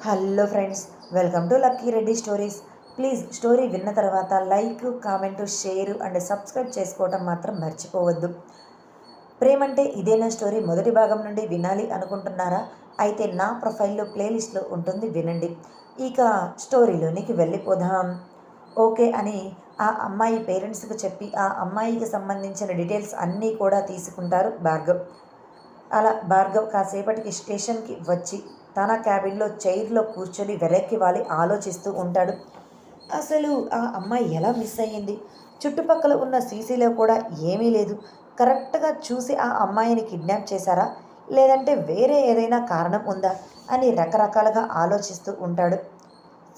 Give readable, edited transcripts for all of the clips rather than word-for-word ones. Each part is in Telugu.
Hello friends, welcome to lucky Reddy stories. Please story విన్న తర్వాత like, comment, share and subscribe చేసుకోవటం మాత్రం మర్చిపోవద్దు. ప్రేమంటే ఇదేనా స్టోరీ మొదటి భాగం నుండి వినాలి అనుకుంటున్నారా? అయితే నా ప్రొఫైల్లో ప్లేలిస్ట్లో ఉంటుంది, వినండి. ఇక స్టోరీలోనికి వెళ్ళిపోదాం. ఓకే అని ఆ అమ్మాయి పేరెంట్స్కి చెప్పి ఆ అమ్మాయికి సంబంధించిన డీటెయిల్స్ అన్నీ కూడా తీసుకుంటారు భార్గవ్. అలా భార్గవ్ కాసేపటికి స్టేషన్కి వచ్చి తన క్యాబిన్లో చైర్లో కూర్చొని వెనక్కి వాలి ఆలోచిస్తూ ఉంటాడు. అసలు ఆ అమ్మాయి ఎలా మిస్ అయ్యింది? చుట్టుపక్కల ఉన్న సీసీలో కూడా ఏమీ లేదు. కరెక్ట్గా చూసి ఆ అమ్మాయిని కిడ్నాప్ చేశారా, లేదంటే వేరే ఏదైనా కారణం ఉందా అని రకరకాలుగా ఆలోచిస్తూ ఉంటాడు.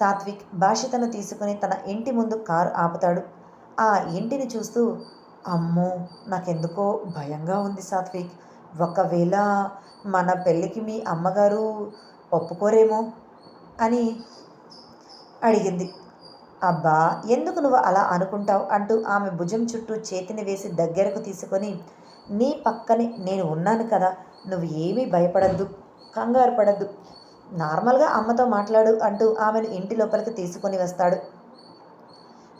సాత్విక్ భాషితను తీసుకుని తన ఇంటి ముందు కారు ఆపుతాడు. ఆ ఇంటిని చూస్తూ, అమ్మో, నాకెందుకో భయంగా ఉంది సాత్విక్. ఒకవేళ మన పెళ్ళికి మీ అమ్మగారు ఒప్పుకోరేమో అని అడిగింది. అబ్బా, ఎందుకు నువ్వు అలా అనుకుంటావు అంటూ ఆమె భుజం చుట్టూ చేతిని వేసి దగ్గరకు తీసుకొని, నీ పక్కనే నేను ఉన్నాను కదా, నువ్వు ఏమీ భయపడద్దు, కంగారు పడద్దు, నార్మల్గా అమ్మతో మాట్లాడు అంటూ ఆమెను ఇంటి లోపలికి తీసుకొని వస్తాడు.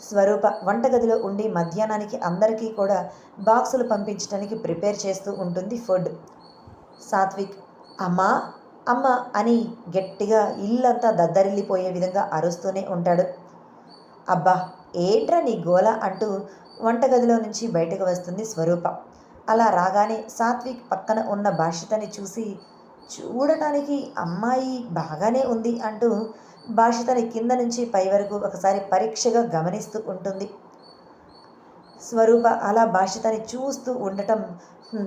స్వరూప వంటగదిలో ఉండి మధ్యాహ్నానికి అందరికీ కూడా బాక్సులు పంపించడానికి ప్రిపేర్ చేస్తూ ఉంటుంది ఫుడ్. సాత్విక్ అమ్మా అమ్మ అని గట్టిగా ఇల్లంతా దద్దరిల్లిపోయే విధంగా అరుస్తూనే ఉంటాడు. అబ్బా, ఏంట్రా నీ గోల అంటూ వంటగదిలో నుంచి బయటకు వస్తుంది స్వరూప. అలా రాగానే సాత్విక్ పక్కన ఉన్న భాషితని చూసి, చూడటానికి అమ్మాయి బాగానే ఉంది అంటూ భాషితని కింద నుంచి పై వరకు ఒకసారి పరీక్షగా గమనిస్తూ ఉంటుంది. స్వరూప అలా భాషితని చూస్తూ ఉండటం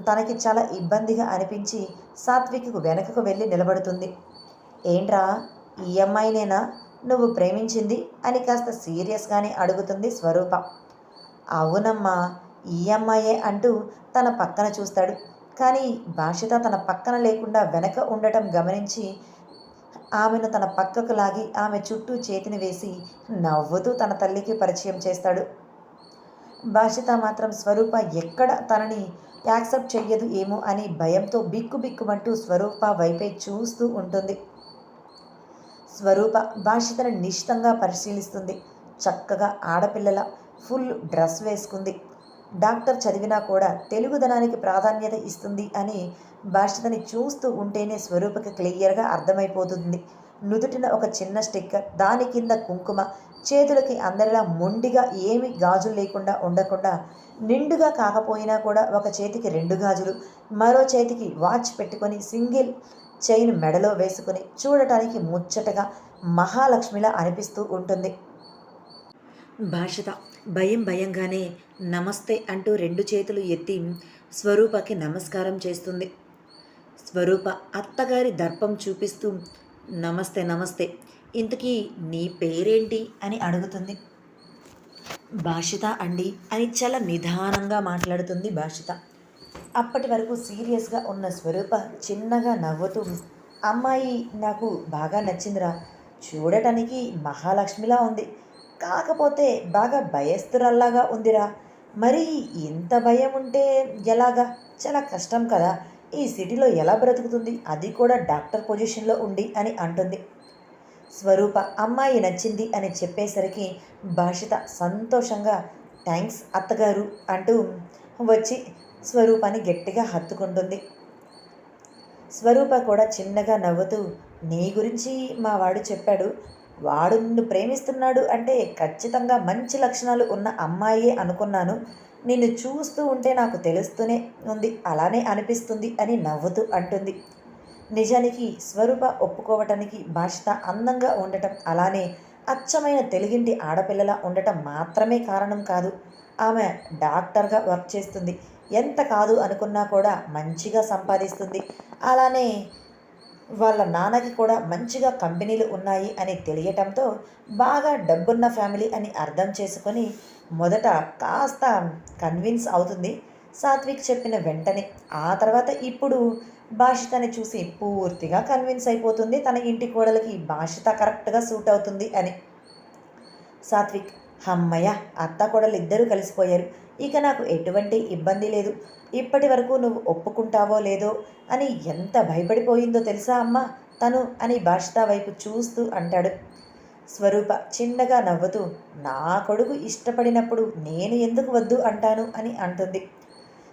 తనకి చాలా ఇబ్బందిగా అనిపించి సాత్విక్కు వెనకకు వెళ్ళి నిలబడుతుంది. ఏంట్రా, ఈ అమ్మాయినేనా నువ్వు ప్రేమించింది అని కాస్త సీరియస్గానే అడుగుతుంది స్వరూప. అవునమ్మా, ఈ అమ్మాయే అంటూ తన పక్కన చూస్తాడు. కానీ భాషిత తన పక్కన లేకుండా వెనక ఉండటం గమనించి ఆమెను తన పక్కకు లాగి ఆమె చుట్టూ చేతిని వేసి నవ్వుతూ తన తల్లికి పరిచయం చేస్తాడు. భాషిత మాత్రం స్వరూప ఎక్కడ తనని యాక్సెప్ట్ చెయ్యదు ఏమో అని భయంతో బిక్కుబిక్కుమంటూ స్వరూప వైపే చూస్తూ ఉంటుంది. స్వరూప భాషితను నిశితంగా పరిశీలిస్తుంది. చక్కగా ఆడపిల్లల ఫుల్ డ్రెస్ వేసుకుంది. డాక్టర్ చదివినా కూడా తెలుగుదనానికి ప్రాధాన్యత ఇస్తుంది అని భాషితని చూస్తూ ఉంటేనే స్వరూపకి క్లియర్గా అర్థమైపోతుంది. నుదుటిన ఒక చిన్న స్టిక్కర్, దాని కింద కుంకుమ, చేతులకి అందరిలా మొండిగా ఏమి గాజులు లేకుండా ఉండకుండా నిండుగా కాకపోయినా కూడా ఒక చేతికి 2 గాజులు, మరో చేతికి వాచ్ పెట్టుకొని సింగిల్ చైన్ మెడలో వేసుకుని చూడటానికి ముచ్చటగా మహాలక్ష్మిలా అనిపిస్తూ ఉంటుంది. భాషిత భయంగానే నమస్తే అంటూ 2 చేతులు ఎత్తి స్వరూపకి నమస్కారం చేస్తుంది. స్వరూప అత్తగారి దర్పం చూపిస్తూ నమస్తే నమస్తే, ఇంతకీ నీ పేరేంటి అని అడుగుతుంది. భాషిత అండి అని చాలా నిదానంగా మాట్లాడుతుంది భాషిత. అప్పటి వరకు సీరియస్గా ఉన్న స్వరూప చిన్నగా నవ్వుతూ, అమ్మాయి నాకు బాగా నచ్చిందిరా, చూడటానికి మహాలక్ష్మిలా ఉంది, కాకపోతే బాగా భయస్తురల్లాగా ఉందిరా, మరి ఇంత భయం ఉంటే ఎలాగా, చాలా కష్టం కదా, ఈ సిటీలో ఎలా బ్రతుకుతుంది, అది కూడా డాక్టర్ పొజిషన్లో ఉండి అని అంటుంది. స్వరూప అమ్మాయి నచ్చింది అని చెప్పేసరికి భాషిత సంతోషంగా థ్యాంక్స్ అత్తగారు అంటూ వచ్చి స్వరూపాన్ని గట్టిగా హత్తుకుంటుంది. స్వరూప కూడా చిన్నగా నవ్వుతూ, నీ గురించి మా వాడు చెప్పాడు, వాడు నిన్ను ప్రేమిస్తున్నాడు అంటే ఖచ్చితంగా మంచి లక్షణాలు ఉన్న అమ్మాయే అనుకున్నాను, నిన్ను చూస్తూ ఉంటే నాకు తెలుస్తూనే ఉంది, అలానే అనిపిస్తుంది అని నవ్వుతూ అంటుంది. నిజానికి స్వరూప ఒప్పుకోవటానికి భాషిత అందంగా ఉండటం, అలానే అచ్చమైన తెలుగింటి ఆడపిల్లలా ఉండటం మాత్రమే కారణం కాదు. ఆమె డాక్టర్గా వర్క్ చేస్తుంది, ఎంత కాదు అనుకున్నా కూడా మంచిగా సంపాదిస్తుంది, అలానే వాళ్ళ నాన్నకి కూడా మంచిగా కంపెనీలు ఉన్నాయి అని తెలియటంతో బాగా డబ్బున్న ఫ్యామిలీ అని అర్థం చేసుకొని మొదట కాస్త కన్విన్స్ అవుతుంది సాత్విక్ చెప్పిన వెంటనే. ఆ తర్వాత ఇప్పుడు భాషితని చూసి పూర్తిగా కన్విన్స్ అయిపోతుంది తన ఇంటి కోడలికి భాషిత కరెక్ట్గా సూట్ అవుతుంది అని. సాత్విక్ అమ్మయ్య, అత్త కోడలు ఇద్దరూ కలిసిపోయారు, ఇక నాకు ఎటువంటి ఇబ్బంది లేదు, ఇప్పటి వరకు నువ్వు ఒప్పుకుంటావో లేదో అని ఎంత భయపడిపోయిందో తెలుసా అమ్మ, తను అని భాషిత వైపు చూస్తూ అంటాడు. స్వరూప చిన్నగా నవ్వుతూ, నా కొడుకు ఇష్టపడినప్పుడు నేను ఎందుకు వద్దు అంటాను అని అంటుంది.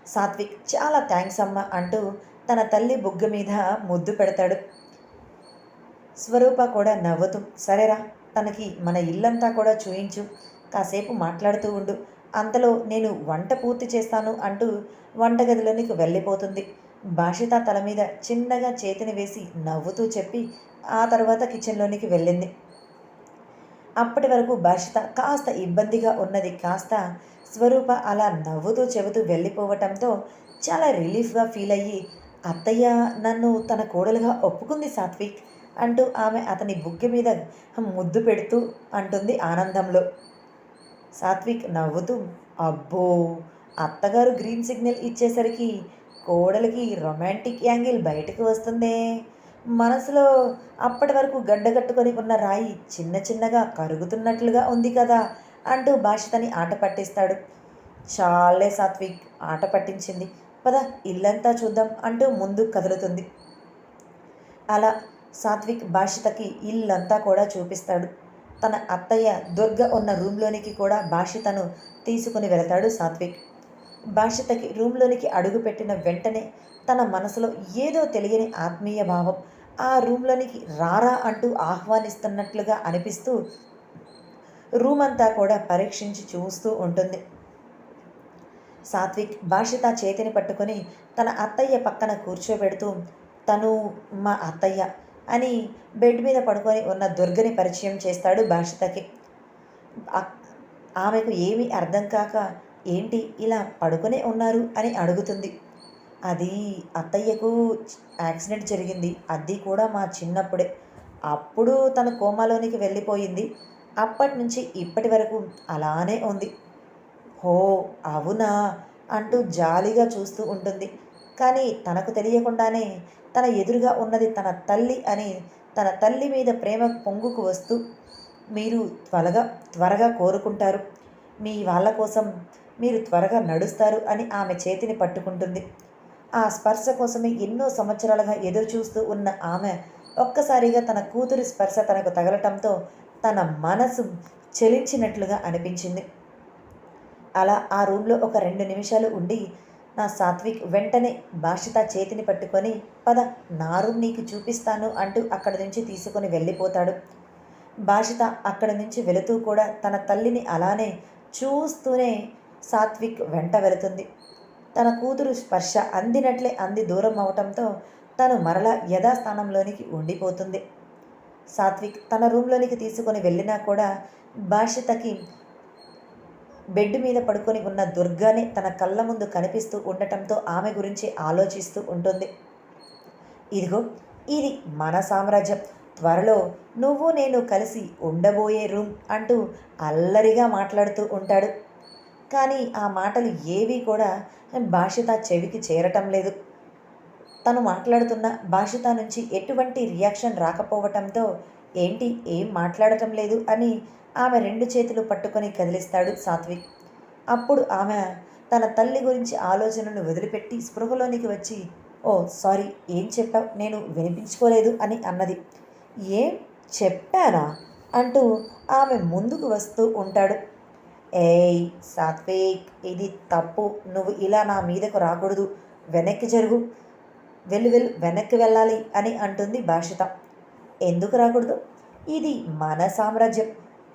సాత్విక్ చాలా థ్యాంక్స్ అమ్మ అంటూ తన తల్లి బుగ్గ మీద ముద్దు పెడతాడు. స్వరూప కూడా నవ్వుతూ, సరేరా, తనకి మన ఇల్లంతా కూడా చూయించు, కాసేపు మాట్లాడుతూ ఉండు, అంతలో నేను వంట పూర్తి చేస్తాను అంటూ వంటగదిలోనికి వెళ్ళిపోతుంది. భాషిత తల మీద చిన్నగా చేతిని వేసి నవ్వుతూ చెప్పి ఆ తర్వాత కిచెన్లోనికి వెళ్ళింది. అప్పటి వరకు భాషిత కాస్త ఇబ్బందిగా ఉన్నది కాస్త స్వరూప అలా నవ్వుతూ చెబుతూ వెళ్ళిపోవటంతో చాలా రిలీఫ్గా ఫీల్ అయ్యి, అత్తయ్య నన్ను తన కోడలుగా ఒప్పుకుంది సాత్విక్ అంటూ ఆమె అతని బుగ్గ మీద ముద్దు పెడుతూ అంటుంది ఆనందంలో. సాత్విక్ నవ్వుతూ, అబ్బో, అత్తగారు గ్రీన్ సిగ్నల్ ఇచ్చేసరికి కోడలికి రొమాంటిక్ యాంగిల్ బయటకు వస్తుందే, మనసులో అప్పటి వరకు గడ్డగట్టుకొని ఉన్న రాయి చిన్న చిన్నగా కరుగుతున్నట్లుగా ఉంది కదా అంటూ భాషితని ఆట పట్టిస్తాడు. చాలే సాత్విక్, ఆట పట్టించింది, పద ఇల్లంతా చూద్దాం అంటూ ముందు కదులుతుంది. అలా సాత్విక్ భాషితకి ఇల్లంతా కూడా చూపిస్తాడు. తన అత్తయ్య దుర్గ ఉన్న రూమ్లోనికి కూడా భాషితను తీసుకుని వెళతాడు సాత్విక్. భాషితకి రూమ్లోనికి అడుగుపెట్టిన వెంటనే తన మనసులో ఏదో తెలియని ఆత్మీయ భావం ఆ రూమ్లోనికి రారా అంటూ ఆహ్వానిస్తున్నట్లుగా అనిపిస్తూ రూమ్ అంతా కూడా పరీక్షించి చూస్తూ ఉంటుంది. సాత్విక్ భాషిత చేతిని పట్టుకొని తన అత్తయ్య పక్కన కూర్చోబెడుతూ, తను మా అత్తయ్య అని బెడ్ మీద పడుకొని ఉన్న దుర్గని పరిచయం చేస్తాడు భాషితకి. ఆమెకు ఏమీ అర్థం కాక, ఏంటి ఇలా పడుకునే ఉన్నారు అని అడుగుతుంది. అది అత్తయ్యకు యాక్సిడెంట్ జరిగింది, అది కూడా మా చిన్నప్పుడే, అప్పుడు తను కోమాలోనికి వెళ్ళిపోయింది, అప్పటి నుంచి ఇప్పటి వరకు అలానే ఉంది. హో, అవునా అంటూ జాలిగా చూస్తూ ఉంటుంది. కానీ తనకు తెలియకుండానే తన ఎదురుగా ఉన్నది తన తల్లి అని తన తల్లి మీద ప్రేమ పొంగుకు వస్తూ, మీరు త్వరగా కోరుకుంటారు, మీ వాళ్ళ కోసం మీరు త్వరగా నడుస్తారు అని ఆమె చేతిని పట్టుకుంటుంది. ఆ స్పర్శ కోసమే ఎన్నో సంవత్సరాలుగా ఎదురు చూస్తూ ఉన్న ఆమె ఒక్కసారిగా తన కూతురి స్పర్శ తనకు తగలటంతో తన మనసు చెలించినట్లుగా అనిపించింది. అలా ఆ రూమ్లో ఒక 2 నిమిషాలు ఉండి నా సాత్విక్ వెంటనే భాషిత చేతిని పట్టుకొని, పద నా రూమ్ నీకు చూపిస్తాను అంటూ అక్కడి నుంచి తీసుకొని వెళ్ళిపోతాడు. భాషిత అక్కడి నుంచి వెళుతూ కూడా తన తల్లిని అలానే చూస్తూనే సాత్విక్ వెంట వెళుతుంది. తన కూతురు స్పర్శ అందినట్లే అంది దూరం అవటంతో తను మరలా యథాస్థానంలోనికి ఉండిపోతుంది. సాత్విక్ తన రూమ్లోనికి తీసుకొని వెళ్ళినా కూడా భాషితకి బెడ్ మీద పడుకొని ఉన్న దుర్గానే తన కళ్ళ ముందు కనిపిస్తూ ఉండటంతో ఆమె గురించి ఆలోచిస్తూ ఉంటుంది. ఇదిగో, ఇది మన సామ్రాజ్యం, త్వరలో నువ్వు నేను కలిసి ఉండబోయే రూమ్ అంటూ అల్లరిగా మాట్లాడుతూ ఉంటాడు. కానీ ఆ మాటలు ఏవీ కూడా భాషిత చెవికి చేరటం లేదు. తను మాట్లాడుతున్న భాషిత నుంచి ఎటువంటి రియాక్షన్ రాకపోవటంతో, ఏంటి ఏం మాట్లాడటం లేదు అని ఆమె 2 చేతులు పట్టుకొని కదిలిస్తాడు సాత్విక్. అప్పుడు ఆమె తన తల్లి గురించి ఆలోచనను వదిలిపెట్టి స్పృహలోనికి వచ్చి, ఓ సారీ, ఏం చెప్పావు, నేను వినిపించుకోలేదు అని అన్నది. ఏం చెప్పానా అంటూ ఆమె ముందుకు వస్తూ ఉంటాడు. ఏయ్ సాత్విక్, ఇది తప్పు, నువ్వు ఇలా నా మీదకు రాకూడదు, వెనక్కి జరుగు, వెనక్కి వెళ్ళాలి అని అంటుంది భాషిత. ఎందుకు రాకూడదు? ఇది మన సామ్రాజ్యం,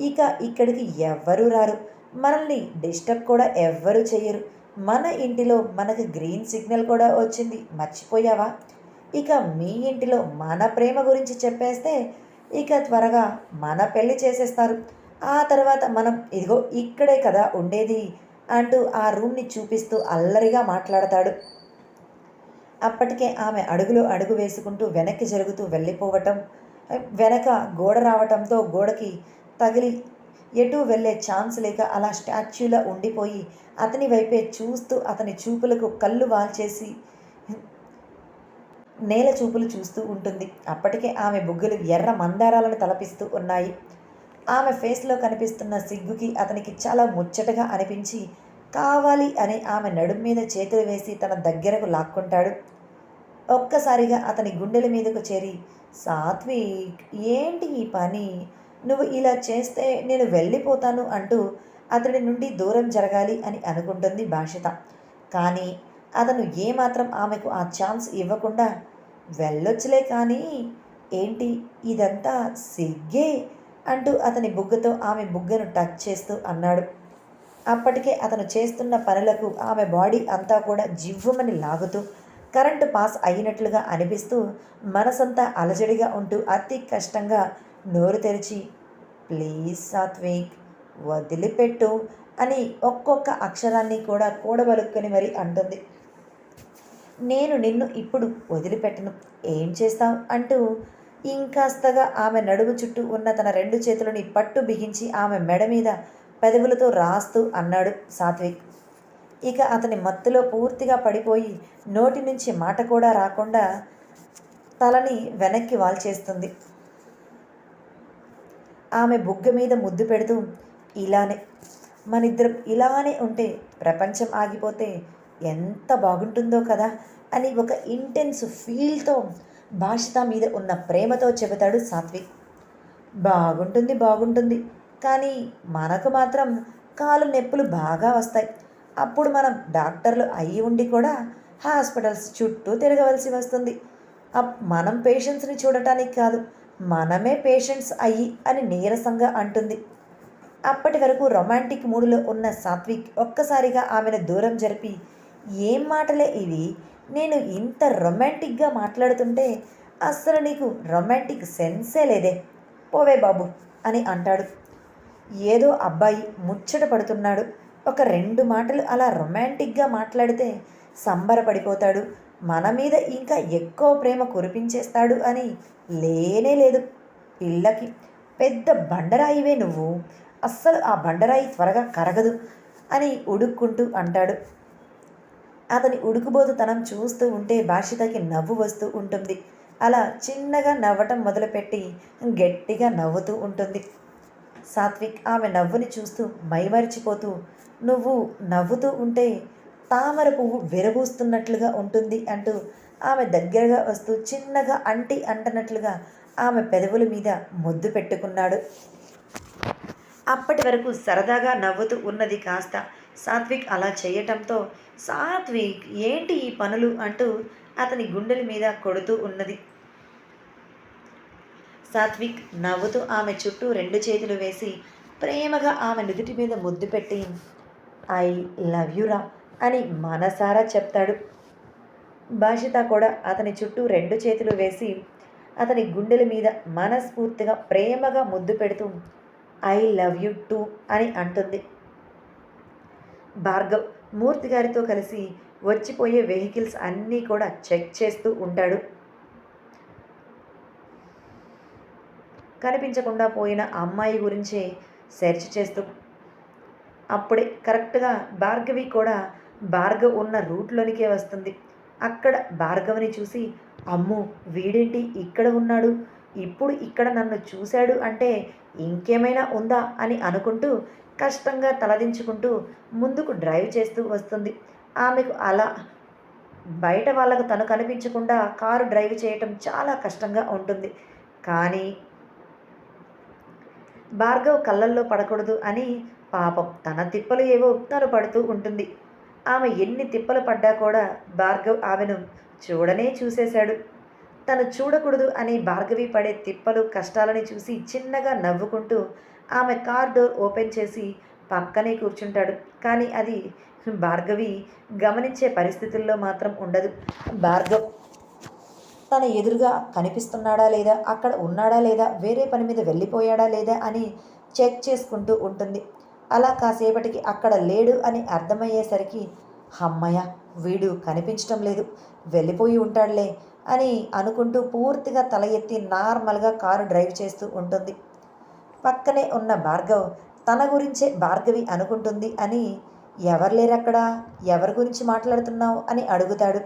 ఇక ఇక్కడికి ఎవ్వరూ రారు, మనల్ని డిస్టర్బ్ కూడా ఎవ్వరూ చెయ్యరు, మన ఇంటిలో మనకు గ్రీన్ సిగ్నల్ కూడా వచ్చింది, మర్చిపోయావా? ఇక మీ ఇంటిలో మన ప్రేమ గురించి చెప్పేస్తే ఇక త్వరగా మన పెళ్ళి చేసేస్తారు, ఆ తర్వాత మనం ఇదిగో ఇక్కడే కదా ఉండేది అంటూ ఆ రూమ్ని చూపిస్తూ అల్లరిగా మాట్లాడతాడు. అప్పటికే ఆమె అడుగులో అడుగు వేసుకుంటూ వెనక్కి జరుగుతూ వెళ్ళిపోవటం, వెనక గోడ రావటంతో గోడకి తగిలి ఎటు వెళ్ళే ఛాన్స్ లేక అలా స్టాచ్యూలా ఉండిపోయి అతని వైపే చూస్తూ అతని చూపులకు కళ్ళు వాల్చేసి నేల చూపులు చూస్తూ ఉంటుంది. అప్పటికే ఆమె బుగ్గలు ఎర్ర మందారాలను తలపిస్తూ ఉన్నాయి. ఆమె ఫేస్లో కనిపిస్తున్న సిగ్గుకి అతనికి చాలా ముచ్చటగా అనిపించి కావాలి అని ఆమె నడుం మీద చేతులు వేసి తన దగ్గరకు లాక్కుంటాడు. ఒక్కసారిగా అతని గుండెల మీదకు చేరి సాత్విక్, ఏంటి ఈ పని? నువ్వు ఇలా చేస్తే నేను వెళ్ళిపోతాను అంటూ అతడి నుండి దూరం జరగాలి అని అనుకుంటుంది భాషిత. కానీ అతను ఏమాత్రం ఆమెకు ఆ ఛాన్స్ ఇవ్వకుండా, వెళ్ళొచ్చులే కానీ ఏంటి ఇదంతా సిగ్గే అంటూ అతని బుగ్గతో ఆమె బుగ్గను టచ్ చేస్తూ అన్నాడు. అప్పటికే అతను చేస్తున్న పనులకు ఆమె బాడీ అంతా కూడా జివ్వుమని లాగుతూ కరెంటు పాస్ అయినట్లుగా అనిపిస్తూ మనసంతా అలజడిగా ఉంటూ అతి కష్టంగా నోరు తెరిచి, ప్లీజ్ సాత్విక్, వదిలిపెట్టు అని ఒక్కొక్క అక్షరాన్ని కూడా కూడబలుక్కొని మరి అంటుంది. నేను నిన్ను ఇప్పుడు వదిలిపెట్టను, ఏం చేస్తావు అంటూ ఇంకాస్తగా ఆమె నడుము చుట్టూ ఉన్న తన రెండు చేతులని పట్టు బిగించి ఆమె మెడ మీద పెదవులతో రాస్తూ అన్నాడు సాత్విక్. ఇక అతని మత్తులో పూర్తిగా పడిపోయి నోటి నుంచి మాట కూడా రాకుండా తలని వెనక్కి వాల్చేస్తుంది. ఆమె బుగ్గ మీద ముద్దు పెడుతూ, ఇలానే మనిద్దరం ఇలానే ఉంటే ప్రపంచం ఆగిపోతే ఎంత బాగుంటుందో కదా అని ఒక ఇంటెన్స్ ఫీల్తో భాషిత మీద ఉన్న ప్రేమతో చెబుతాడు సాత్విక్. బాగుంటుంది బాగుంటుంది, కానీ మనకు మాత్రం కాలు నొప్పులు బాగా వస్తాయి. అప్పుడు మనం డాక్టర్లు అయ్యి ఉండి కూడా హాస్పిటల్స్ చుట్టూ తిరగవలసి వస్తుంది. మనం పేషెంట్స్ని చూడటానికి కాదు, మనమే పేషెంట్స్ అయ్యి అని నీరసంగా అంటుంది. అప్పటి వరకు రొమాంటిక్ మూడులో ఉన్న సాత్విక్ ఒక్కసారిగా ఆమెను దూరం జరిపి, ఏం మాటలే ఇవి, నేను ఇంత రొమాంటిక్గా మాట్లాడుతుంటే అస్సలు నీకు రొమాంటిక్ సెన్సే లేదే, పోవే బాబు అని అంటాడు. ఏదో అబ్బాయి ముచ్చట పడుతున్నాడు, ఒక రెండు మాటలు అలా రొమాంటిక్గా మాట్లాడితే సంబరపడిపోతాడు, మన మీద ఇంకా ఎక్కువ ప్రేమ కురిపించేస్తాడు అని లేనే లేదు. పిల్లకి పెద్ద బండరాయివే నువ్వు, అస్సలు ఆ బండరాయి త్వరగా కరగదు అని ఉడుక్కుంటూ అంటాడు. అతని ఉడుకుబోతుతనం చూస్తూ ఉంటే భాషితకి నవ్వు వస్తూ ఉంటుంది. అలా చిన్నగా నవ్వటం మొదలుపెట్టి గట్టిగా నవ్వుతూ ఉంటుంది. సాత్విక్ ఆమె నవ్వుని చూస్తూ మైమరిచిపోతూ, నువ్వు నవ్వుతూ ఉంటే తామర పువ్వు విరబూస్తున్నట్లుగా ఉంటుంది అంటూ ఆమె దగ్గరగా వస్తూ చిన్నగా అంటనట్లుగా ఆమె పెదవుల మీద ముద్దు పెట్టుకున్నాడు. అప్పటి వరకు సరదాగా నవ్వుతూ ఉన్నది కాస్త సాత్విక్ అలా చేయటంతో, సాత్విక్ ఏంటి ఈ పనులు అంటూ అతని గుండెల మీద కొడుతూ ఉన్నది. సాత్విక్ నవ్వుతూ ఆమె చుట్టూ రెండు చేతులు వేసి ప్రేమగా ఆమె నుదుటి మీద ముద్దు పెట్టి, ఐ లవ్ యురా అని మనసారా చెప్తాడు. భాషిత కూడా అతని చుట్టూ రెండు చేతులు వేసి అతని గుండెల మీద మనస్ఫూర్తిగా ప్రేమగా ముద్దు పెడుతూ, ఐ లవ్ యూ టూ అని అంటుంది. భార్గవ్ మూర్తి గారితో కలిసి వచ్చిపోయే వెహికల్స్ అన్నీ కూడా చెక్ చేస్తూ ఉంటాడు. కనిపించకుండా పోయిన అమ్మాయి గురించే సెర్చ్ చేస్తూ. అప్పుడే కరెక్ట్గా భార్గవి కూడా భార్గవ్ ఉన్న రూట్లోనికే వస్తుంది. అక్కడ భార్గవిని చూసి, అమ్మో వీడేంటి ఇక్కడ ఉన్నాడు, ఇప్పుడు ఇక్కడ నన్ను చూశాడు అంటే ఇంకేమైనా ఉందా అని అనుకుంటూ కష్టంగా తలదించుకుంటూ ముందుకు డ్రైవ్ చేస్తూ వస్తుంది. ఆమెకు అలా బయట వాళ్ళకు తను కనిపించకుండా కారు డ్రైవ్ చేయటం చాలా కష్టంగా ఉంటుంది. కానీ భార్గవ్ కళ్ళల్లో పడకూడదు అని పాపం తన తిప్పలు ఏవో తను పడుతూ ఉంటుంది. ఆమె ఎన్ని తిప్పలు పడ్డా కూడా భార్గవ్ ఆమెను చూడనే చూసేశాడు. తను చూడకూడదు అని భార్గవి పడే తిప్పలు కష్టాలని చూసి చిన్నగా నవ్వుకుంటూ ఆమె కార్ డోర్ ఓపెన్ చేసి పక్కనే కూర్చుంటాడు. కానీ అది భార్గవి గమనించే పరిస్థితుల్లో మాత్రం ఉండదు. భార్గవ్ తన ఎదురుగా కనిపిస్తున్నాడా లేదా, అక్కడ ఉన్నాడా లేదా, వేరే పని మీద వెళ్ళిపోయాడా లేదా అని చెక్ చేసుకుంటూ ఉంటుంది. అలా కాసేపటికి అక్కడ లేడు అని అర్థమయ్యేసరికి, అమ్మయ్య వీడు కనిపించటం లేదు, వెళ్ళిపోయి ఉంటాడులే అని అనుకుంటూ పూర్తిగా తల ఎత్తి నార్మల్గా కారు డ్రైవ్ చేస్తూ ఉంటుంది. పక్కనే ఉన్న భార్గవ్ తన గురించే భార్గవి అనుకుంటుంది అని, ఎవరు లేరక్కడ, ఎవరి గురించి మాట్లాడుతున్నావు అని అడుగుతాడు.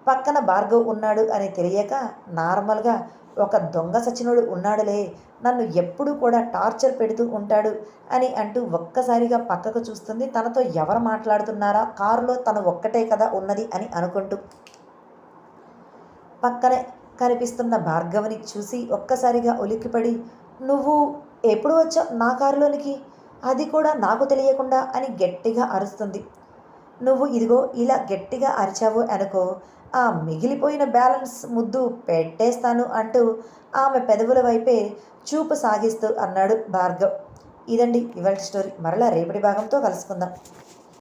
పక్కన భార్గవ్ ఉన్నాడు అని తెలియక నార్మల్గా, ఒక దొంగ సచినుడు ఉన్నాడులే, నన్ను ఎప్పుడూ కూడా టార్చర్ పెడుతూ ఉంటాడు అని అంటూ ఒక్కసారిగా పక్కకు చూస్తుంది. తనతో ఎవరు మాట్లాడుతున్నారా, కారులో తను ఒక్కటే కదా ఉన్నది అని అనుకుంటూ. పక్కనే కనిపిస్తున్న భార్గవిని చూసి ఒక్కసారిగా ఉలిక్కిపడి, నువ్వు ఎప్పుడు వచ్చావు నా కారులోనికి, అది కూడా నాకు తెలియకుండా అని గట్టిగా అరుస్తుంది. నువ్వు ఇదిగో ఇలా గట్టిగా అరిచావు అనుకో, ఆ మిగిలిపోయిన బ్యాలెన్స్ ముద్దు పెట్టేస్తాను అంటూ ఆమె పెదవుల వైపే చూపు సాగిస్తూ అన్నాడు భార్గవ్. ఇదండి ఇవాల్టి స్టోరీ. మరలా రేపటి భాగంతో కలుసుకుందాం.